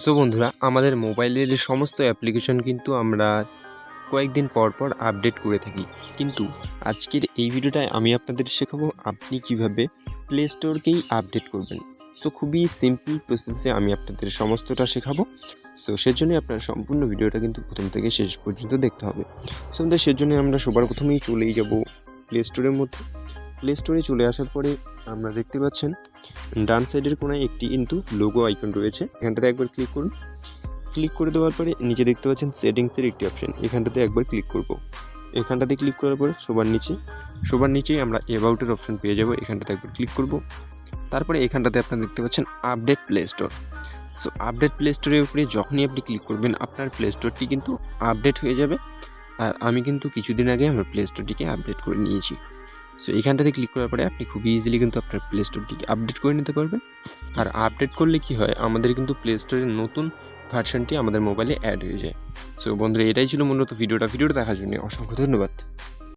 So বন্ধুরা, আমাদের মোবাইলের সমস্ত অ্যাপ্লিকেশন কিন্তু আমরা কয়েকদিন পর পর আপডেট করে থাকি। কিন্তু আজকের এই ভিডিওটায় আমি আপনাদের শেখাবো আপনি কিভাবে প্লে স্টোরকেই আপডেট করবেন। সো খুবই সিম্পল প্রসেসে আমি আপনাদের সমস্তটা শেখাবো। সো সেজন্য আপনার সম্পূর্ণ ভিডিওটা কিন্তু প্রথম থেকে শেষ পর্যন্ত দেখতে হবে। সো আমাদের সেজন্য আমরা সবার প্রথমেই চলেই যাব প্লে স্টোরের মধ্যে। প্লে স্টোরে চলে আসার পরে আমরা দেখতে পাচ্ছেন ডান সাইডের কোনায় একটি কিন্তু লোগো আইকন রয়েছে, এখানটাতে একবার ক্লিক করুন। ক্লিক করে দেওয়ার পরে নিচে দেখতে পাচ্ছেন সেটিংসের একটি অপশন, এখানটাতে একবার ক্লিক করব। এখানটাতে ক্লিক করার পরে সবার নিচেই আমরা অ্যাবাউটের অপশন পেয়ে যাব, এখানটাতে একবার ক্লিক করব। তারপরে এখানটাতে আপনারা দেখতে পাচ্ছেন update play store. So update play স্টোরের উপরে যখনই আপনি ক্লিক করবেন আপনার প্লে স্টোরটি কিন্তু আপডেট হয়ে যাবে। আর আমি কিন্তু কিছুদিন আগে আমার প্লে স্টোরটিকে আপডেট করে নিয়েছি। সো এখানটাতে ক্লিক করার পরে আপনি খুব ইজিলি কিন্তু আপনার প্লে স্টোরটিকে আপডেট করে নিতে পারবেন। আর আপডেট করলে কি হয়, আমাদের কিন্তু প্লে স্টোরের নতুন ভার্সনটি আমাদের মোবাইলে অ্যাড হয়ে যায়। সো বন্ধুরা, এটাই ছিল মূলত ভিডিওটা দেখার জন্য অসংখ্য ধন্যবাদ।